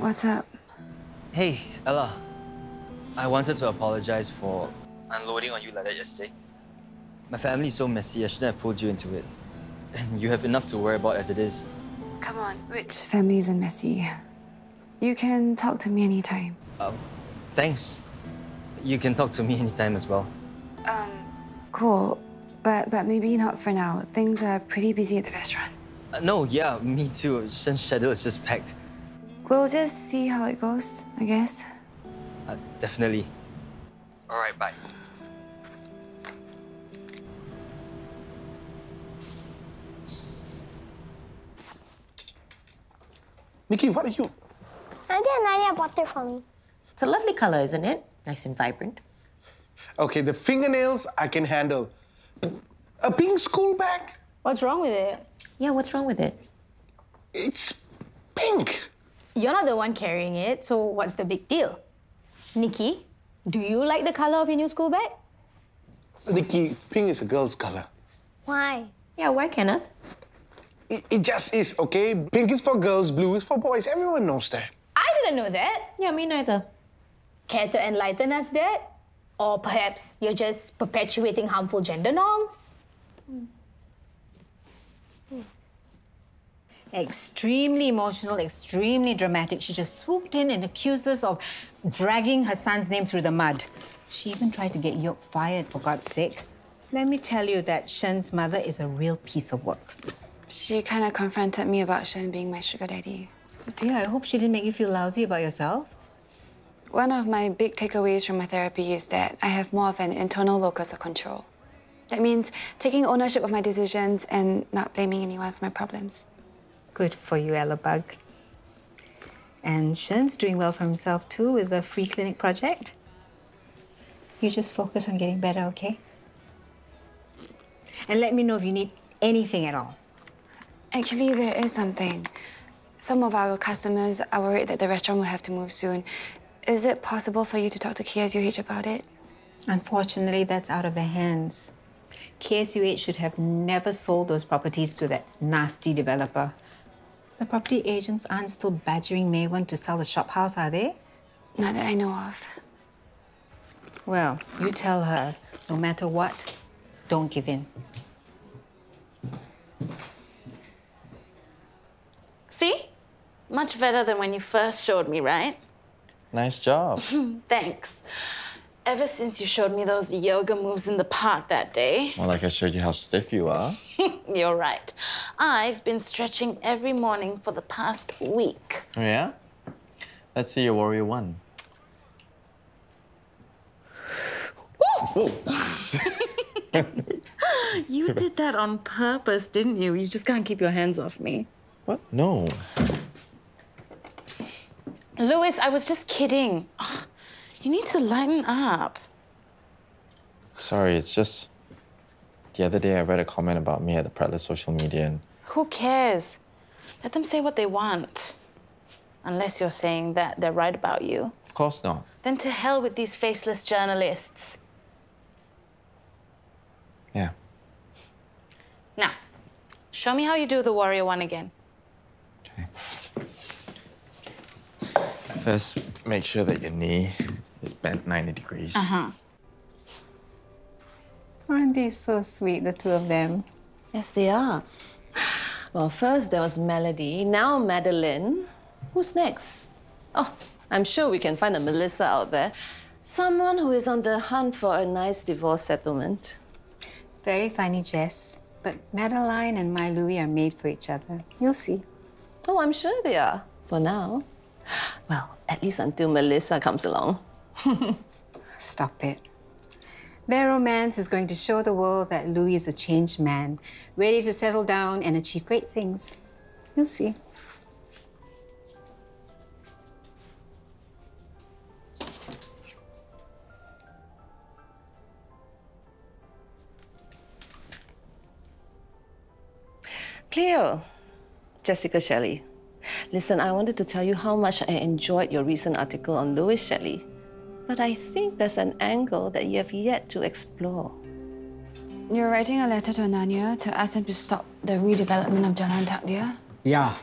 What's up? Hey, Ella. I wanted to apologize for unloading on you like that yesterday. My family's so messy, I shouldn't have pulled you into it. And you have enough to worry about as it is. Come on, which family isn't messy? You can talk to me anytime. Thanks. You can talk to me anytime as well. Cool. But maybe not for now. Things are pretty busy at the restaurant. No, yeah, me too. Shen's schedule is just packed. We'll just see how it goes, I guess. Definitely. All right, bye. Nikki, what are you? Auntie Nadia bought it for me. It's a lovely color, isn't it? Nice and vibrant. Okay, the fingernails I can handle. A pink school bag? What's wrong with it? Yeah, what's wrong with it? It's pink. You're not the one carrying it, so what's the big deal? Nikki, do you like the color of your new school bag? Nikki, pink is a girl's color. Why? Yeah, why, Kenneth? It just is, okay? Pink is for girls, blue is for boys. Everyone knows that. I didn't know that. Yeah, me neither. Care to enlighten us, Dad? Or perhaps you're just perpetuating harmful gender norms? Extremely emotional, extremely dramatic. She just swooped in and accused us of dragging her son's name through the mud. She even tried to get Yoke fired, for God's sake. Let me tell you that Shen's mother is a real piece of work. She kind of confronted me about Shen being my sugar daddy. Dear, I hope she didn't make you feel lousy about yourself. One of my big takeaways from my therapy is that I have more of an internal locus of control. That means taking ownership of my decisions and not blaming anyone for my problems. Good for you, Ella Bug. And Shen's doing well for himself too with the free clinic project. You just focus on getting better, okay? And let me know if you need anything at all. Actually, there is something. Some of our customers are worried that the restaurant will have to move soon. Is it possible for you to talk to KSUH about it? Unfortunately, that's out of their hands. KSUH should have never sold those properties to that nasty developer. The property agents aren't still badgering Maywan to sell the shophouse, are they? Not that I know of. Well, you tell her, no matter what, don't give in. See? Much better than when you first showed me, right? Nice job. Thanks. Ever since you showed me those yoga moves in the park that day. Well, like I showed you how stiff you are. You're right. I've been stretching every morning for the past week. Oh, yeah? Let's see your warrior one. Whoa! You did that on purpose, didn't you? You just can't keep your hands off me. What? No. Louis, I was just kidding. Ugh, you need to lighten up. Sorry, it's just... The other day I read a comment about me at the Prattler social media and... Who cares? Let them say what they want. Unless you're saying that they're right about you. Of course not. Then to hell with these faceless journalists. Yeah. Now, show me how you do the warrior one again. Okay. First, make sure that your knee is bent 90 degrees. Aren't they so sweet, the two of them? Yes, they are. Well, first there was Melody, now Madeline. Who's next? Oh, I'm sure we can find a Melissa out there. Someone who is on the hunt for a nice divorce settlement. Very funny, Jess. But Madeline and my Louis are made for each other. You'll see. Oh, I'm sure they are, for now. Well, at least until Melissa comes along. Stop it. Their romance is going to show the world that Louis is a changed man, ready to settle down and achieve great things. You'll see. Cleo, Jessica Shelley. Listen, I wanted to tell you how much I enjoyed your recent article on Louis Shelley. But I think there's an angle that you have yet to explore. You're writing a letter to Ananya to ask him to stop the redevelopment of Jalan Takdir? Yeah.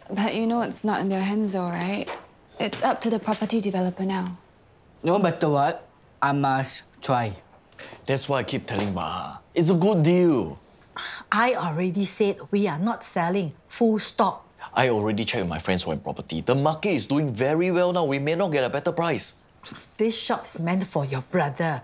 But you know it's not in their hands though, right? It's up to the property developer now. No matter what, I must try. That's why I keep telling Ma. It's a good deal. I already said we are not selling. Full stop. I already checked with my friends who own property. The market is doing very well now. We may not get a better price. This shop is meant for your brother.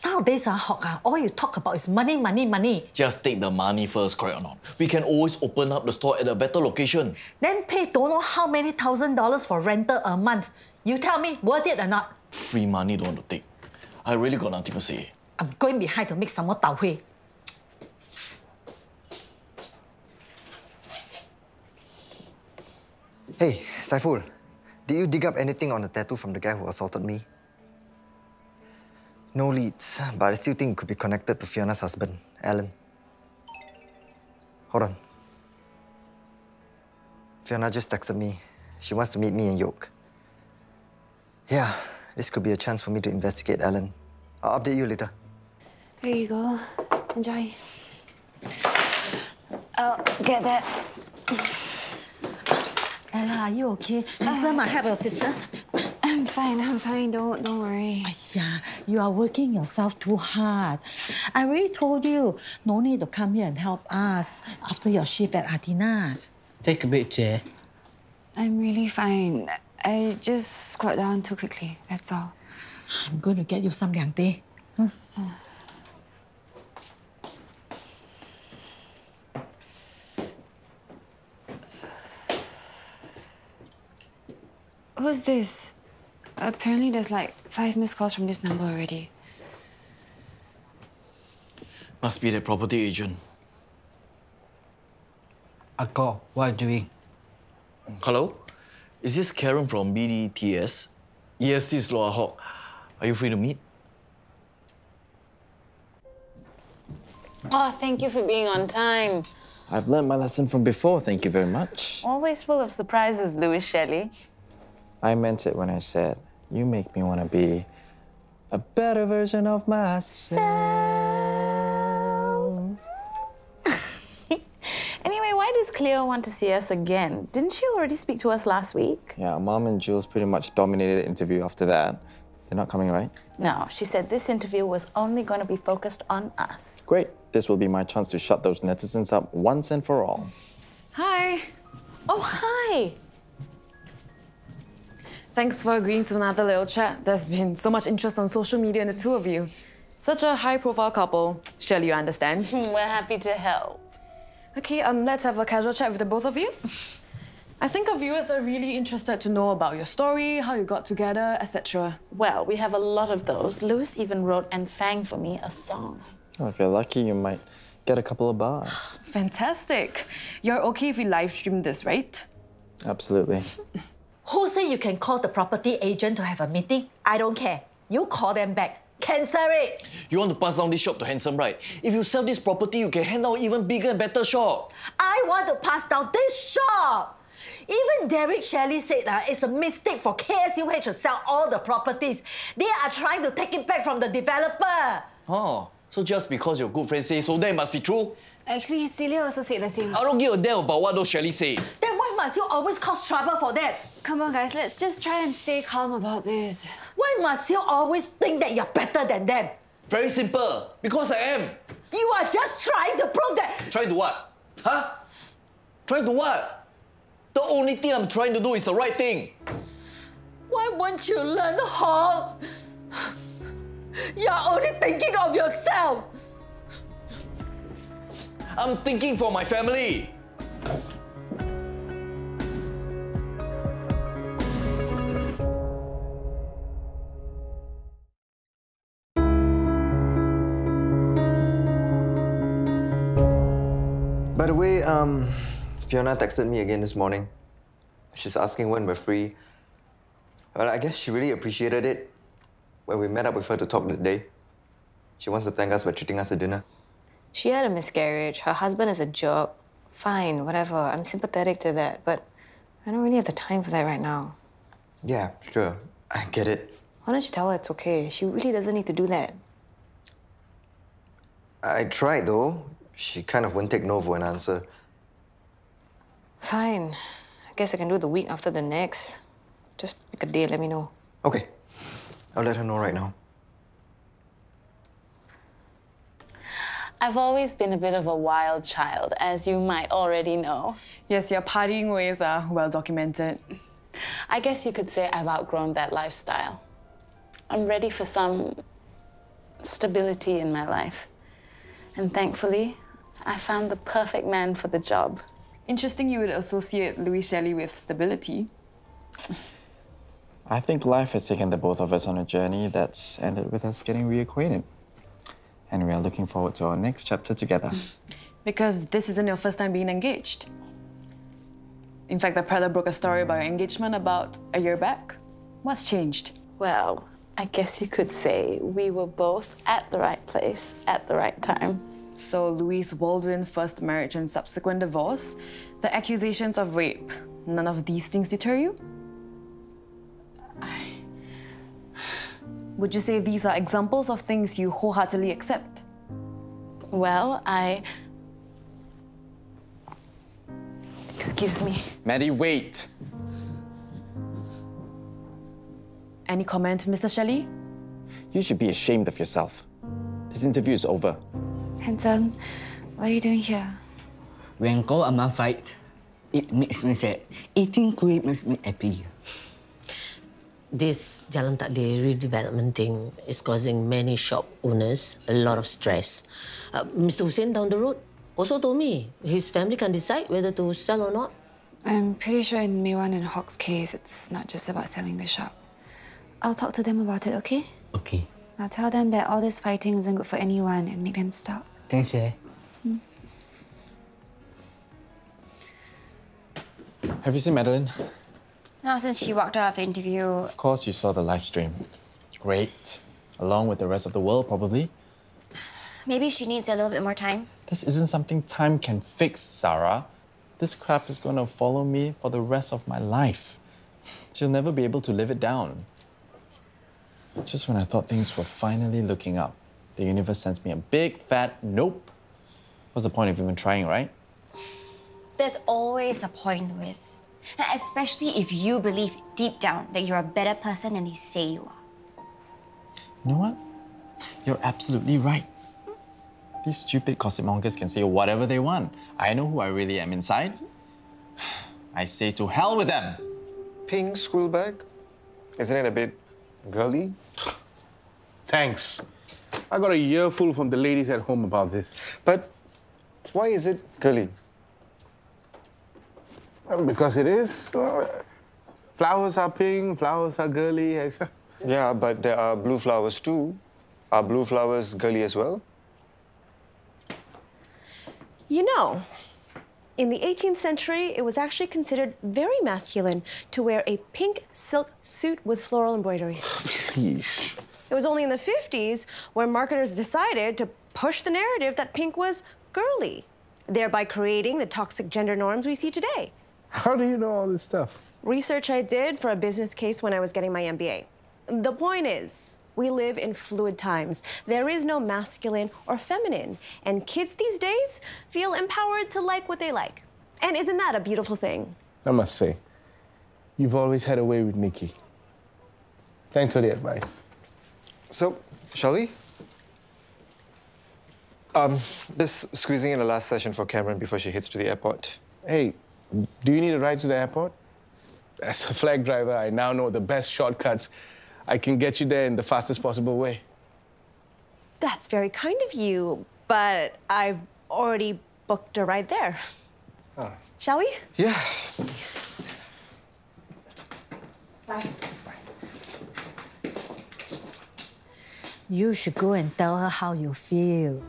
Nowadays, Hock, all you talk about is money, money, money. Just take the money first, correct or not? We can always open up the store at a better location. Then pay don't know how many $1,000s for rental a month. You tell me, worth it or not? Free money don't want to take. I really got nothing to say. I'm going behind to make some more tau hui. Hey, Saiful, did you dig up anything on the tattoo from the guy who assaulted me? No leads, but I still think it could be connected to Fiona's husband, Alan. Hold on. Fiona just texted me. She wants to meet me and Yoke. Yeah, this could be a chance for me to investigate Alan. I'll update you later. There you go. Enjoy. I'll get that. Ella, are you okay? Handsome, I help your sister. I'm fine. Don't worry. Yeah, you are working yourself too hard. I already told you, no need to come here and help us after your shift at Adina's. Take a bit, Jay. I'm really fine. I just squat down too quickly, that's all. I'm going to get you some liang teh. Who's this? Apparently there's like 5 missed calls from this number already. Must be the property agent. Uncle, what are you doing? Hello? Is this Karen from BDTS? Yes, this is Laura Hock. Are you free to meet? Oh, thank you for being on time. I've learned my lesson from before, thank you very much. Always full of surprises, Louis Shelley. I meant it when I said, you make me want to be a better version of myself. Anyway, why does Cleo want to see us again? Didn't she already speak to us last week? Yeah, Mom and Jules pretty much dominated the interview after that. They're not coming, right? No, she said this interview was only going to be focused on us. Great. This will be my chance to shut those netizens up once and for all. Hi. Oh, hi. Thanks for agreeing to another little chat. There's been so much interest on social media in the two of you. Such a high-profile couple. Surely you understand. We're happy to help. Okay, let's have a casual chat with the both of you. I think our viewers are really interested to know about your story, how you got together, etc. Well, we have a lot of those. Louis even wrote and sang for me a song. Oh, if you're lucky, you might get a couple of bars. Fantastic. You're okay if we live stream this, right? Absolutely. Who say you can call the property agent to have a meeting? I don't care. You call them back. Cancel it. You want to pass down this shop to Handsome, right? If you sell this property, you can hand out even bigger and better shop. I want to pass down this shop. Even Derek Shelley said it's a mistake for KSUH to sell all the properties. They are trying to take it back from the developer. Oh, so just because your good friend says so, then it must be true? Actually, Celia also said the same. I don't give a damn about what those Shelley say. Then why must you always cause trouble for that? Come on, guys, let's just try and stay calm about this. Why must you always think that you're better than them? Very simple. Because I am. You are just trying to prove that. Trying to what? Huh? Trying to what? The only thing I'm trying to do is the right thing. Why won't you learn, Hock? You're only thinking of yourself. I'm thinking for my family. By the way, Fiona texted me again this morning. She's asking when we're free. Well, I guess she really appreciated it when we met up with her to talk that day. She wants to thank us for treating us to dinner. She had a miscarriage. Her husband is a jerk. Fine, whatever. I'm sympathetic to that, but I don't really have the time for that right now. Yeah, sure. I get it. Why don't you tell her it's okay? She really doesn't need to do that. I tried, though. She kind of wouldn't take no for an answer. Fine. I guess I can do the week after the next. Just pick a day, let me know. Okay. I'll let her know right now. I've always been a bit of a wild child, as you might already know. Yes, your partying ways are well documented. I guess you could say I've outgrown that lifestyle. I'm ready for some stability in my life. And thankfully, I found the perfect man for the job. Interesting you would associate Louis Shelley with stability. I think life has taken the both of us on a journey that's ended with us getting reacquainted. And we are looking forward to our next chapter together. Because this isn't your first time being engaged. In fact, the Preller broke a story about your engagement about a year back. What's changed? Well, I guess you could say we were both at the right place at the right time. So Louis' whirlwind first marriage and subsequent divorce, the accusations of rape, none of these things deter you? Would you say these are examples of things you wholeheartedly accept? Well, Excuse me. Maddie, wait! Any comment, Mr. Shelley? You should be ashamed of yourself. This interview is over. Handsome, what are you doing here? When kau ama fight, it makes me sad. Eating kuih makes me happy. This Jalan Takdir redevelopment thing is causing many shop owners a lot of stress. Mr. Hussein down the road also told me his family can decide whether to sell or not. I'm pretty sure in Miwan and Hock's case, it's not just about selling the shop. I'll talk to them about it, okay? Okay. I'll tell them that all this fighting isn't good for anyone and make them stop. Thanks, eh? Have you seen Madeline? Not since she walked out of the interview. Of course you saw the live stream. Great. Along with the rest of the world, probably. Maybe she needs a little bit more time. This isn't something time can fix, Sarah. This crap is gonna follow me for the rest of my life. She'll never be able to live it down. Just when I thought things were finally looking up, the universe sends me a big, fat nope. What's the point of even trying, right? There's always a point, Louis. And especially if you believe deep down that you're a better person than they say you are. You know what? You're absolutely right. These stupid gossip mongers can say whatever they want. I know who I really am inside. I say to hell with them. Pink school bag? Isn't it a bit girly? Thanks. I got a earful from the ladies at home about this. But why is it girly? Well, because it is. Flowers are pink, flowers are girly. Yeah, but there are blue flowers too. Are blue flowers girly as well? You know, in the 18th century, it was actually considered very masculine to wear a pink silk suit with floral embroidery. Please. It was only in the 50s where marketers decided to push the narrative that pink was girly, thereby creating the toxic gender norms we see today. How do you know all this stuff? Research I did for a business case when I was getting my MBA. The point is, we live in fluid times. There is no masculine or feminine. And kids these days feel empowered to like what they like. And isn't that a beautiful thing? I must say, you've always had a way with Nikki. Thanks for the advice. So, shall we? Just squeezing in the last session for Cameron before she heads to the airport. Hey, do you need a ride to the airport? As a flag driver, I now know the best shortcuts. I can get you there in the fastest possible way. That's very kind of you, but I've already booked a ride there. Oh. Shall we? Yeah. Bye. You should go and tell her how you feel.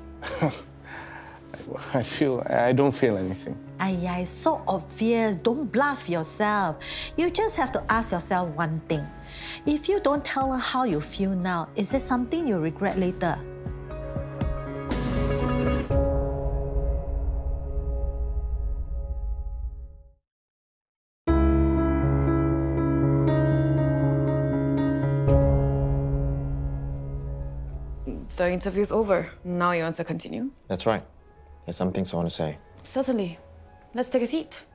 I don't feel anything. Aiyah, it's so obvious. Don't bluff yourself. You just have to ask yourself one thing. If you don't tell her how you feel now, is it something you regret later? The interview's over. Now you want to continue? That's right. There's some things I want to say. Certainly. Let's take a seat.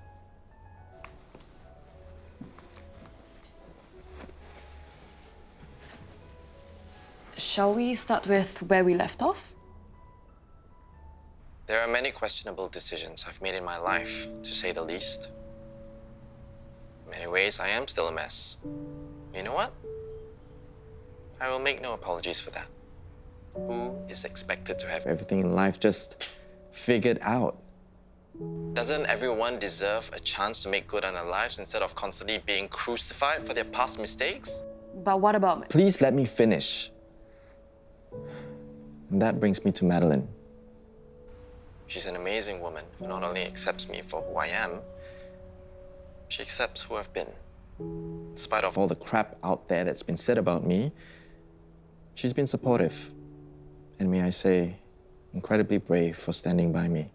Shall we start with where we left off? There are many questionable decisions I've made in my life, to say the least. In many ways, I am still a mess. You know what? I will make no apologies for that. Who is expected to have everything in life just figured out? Doesn't everyone deserve a chance to make good on their lives instead of constantly being crucified for their past mistakes? But what about... Please let me finish. And that brings me to Madeline. She's an amazing woman who not only accepts me for who I am, she accepts who I've been. In spite of all the crap out there that's been said about me, she's been supportive. And may I say, incredibly brave for standing by me.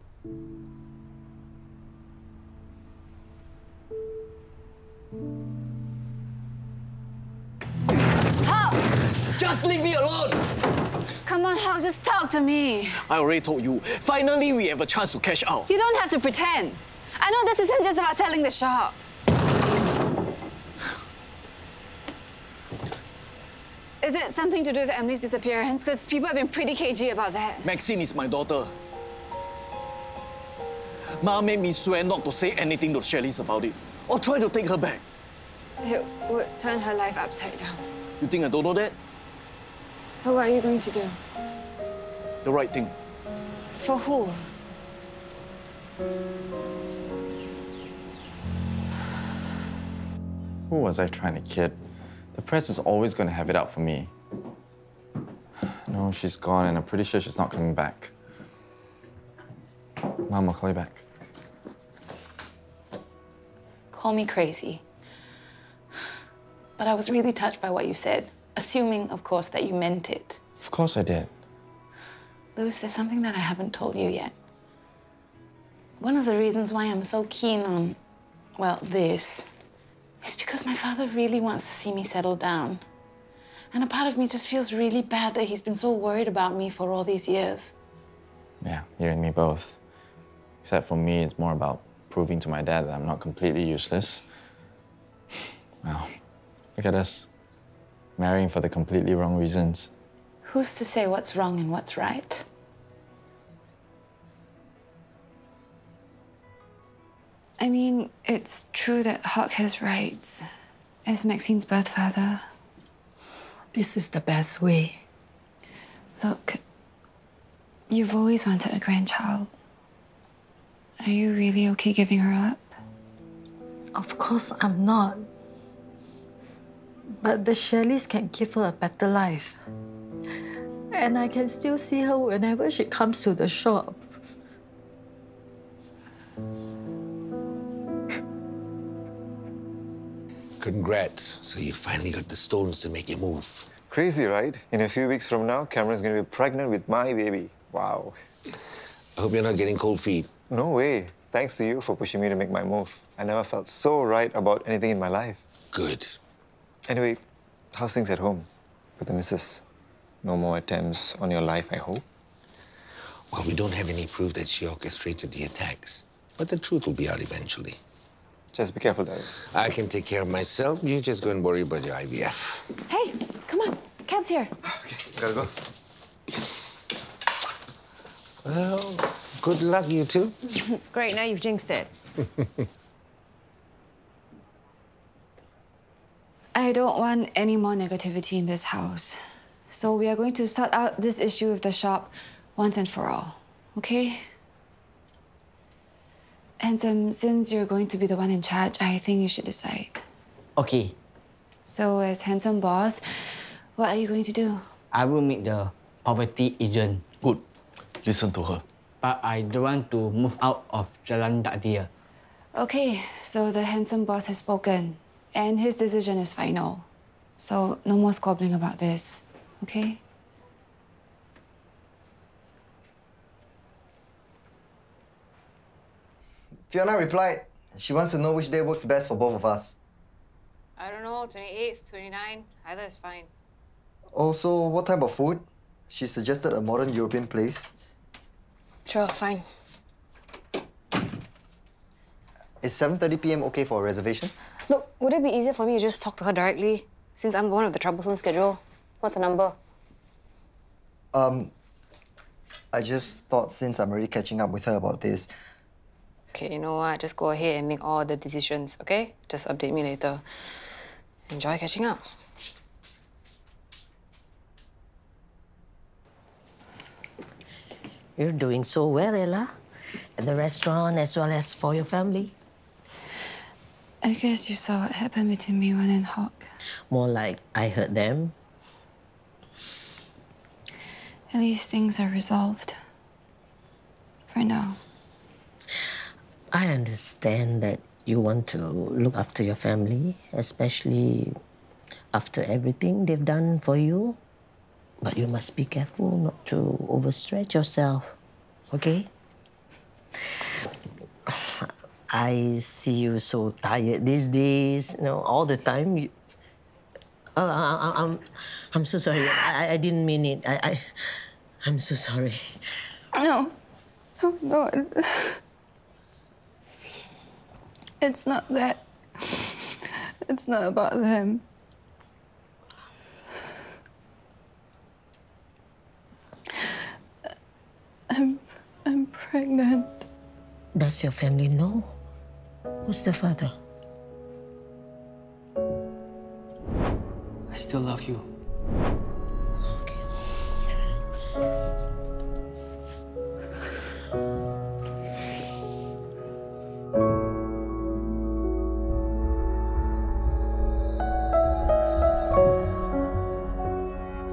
Hock! Just leave me alone! Come on, Hock, just talk to me. I already told you, finally we have a chance to cash out. You don't have to pretend. I know this isn't just about selling the shop. Is it something to do with Emily's disappearance? Because people have been pretty cagey about that. Maxine is my daughter. Ma made me swear not to say anything to Shelley's about it, or try to take her back. It would turn her life upside down. You think I don't know that? So what are you going to do? The right thing. For who? Who was I trying to kid? The press is always going to have it out for me. No, she's gone, and I'm pretty sure she's not coming back. Mom, I'll call you back. Call me crazy. But I was really touched by what you said, assuming, of course, that you meant it. Of course I did. Louis, there's something that I haven't told you yet. One of the reasons why I'm so keen on, well, this, is because my father really wants to see me settle down. And a part of me just feels really bad that he's been so worried about me for all these years. Yeah, you and me both. Except for me, it's more about proving to my dad that I'm not completely useless. Wow, look at us. Marrying for the completely wrong reasons. Who's to say what's wrong and what's right? I mean, it's true that Hock has rights as Maxine's birth father. This is the best way. Look, you've always wanted a grandchild. Are you really okay giving her up? Of course I'm not. But the Shelleys can give her a better life. And I can still see her whenever she comes to the shop. Congrats. So you finally got the stones to make your move. Crazy, right? In a few weeks from now, Cameron's going to be pregnant with my baby. Wow. I hope you're not getting cold feet. No way. Thanks to you for pushing me to make my move. I never felt so right about anything in my life. Good. Anyway, how's things at home with the missus? No more attempts on your life, I hope? Well, we don't have any proof that she orchestrated the attacks. But the truth will be out eventually. Just be careful, Daddy. I can take care of myself. You just go and worry about your IVF. Hey, come on. Cab's here. Okay, gotta go. Well, good luck, you two. Great, now you've jinxed it. I don't want any more negativity in this house. So we are going to sort out this issue with the shop once and for all, okay? Handsome, since you're going to be the one in charge, I think you should decide. Okay, So as handsome boss, what are you going to do? I will meet the property agent. Good. Listen to her. But I don't want to move out of Jalan Takdir. Okay, so the handsome boss has spoken, and his decision is final. So no more squabbling about this, okay? Fiona replied. She wants to know which day works best for both of us. I don't know, 28th, 29th, either is fine. Also, what type of food? She suggested a modern European place. Sure, fine. Is 7:30 p.m. okay for a reservation? Look, would it be easier for me to just talk to her directly, since I'm the one with the troublesome schedule? What's the number? I just thought since I'm already catching up with her about this. Okay, you know what? Just go ahead and make all the decisions, okay? Just update me later. Enjoy catching up. You're doing so well, Ella. At the restaurant as well as for your family. I guess you saw what happened between me and Hock. More like I hurt them. At least things are resolved. For now. I understand that you want to look after your family, especially after everything they've done for you. But you must be careful not to overstretch yourself, okay? I see you so tired these days, you know, all the time. I'm so sorry. I didn't mean it. I'm so sorry. No. Oh, God. It's not that. It's not about them. I'm pregnant. Does your family know? Who's the father? I still love you.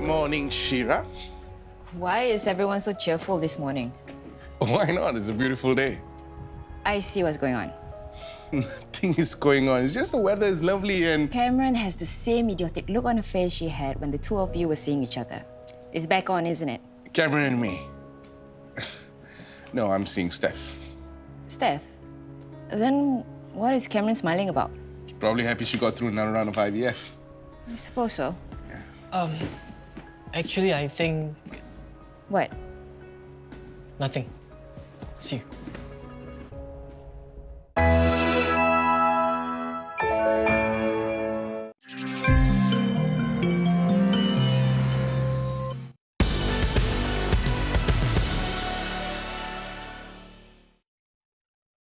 Morning, Shira. Why is everyone so cheerful this morning? Why not? It's a beautiful day. I see what's going on. Nothing is going on. It's just the weather is lovely and... Cameron has the same idiotic look on her face she had when the two of you were seeing each other. It's back on, isn't it? Cameron and me. No, I'm seeing Steph. Steph? Then what is Cameron smiling about? She's probably happy she got through another round of IVF. I suppose so. Actually, I think... What? Nothing. See you.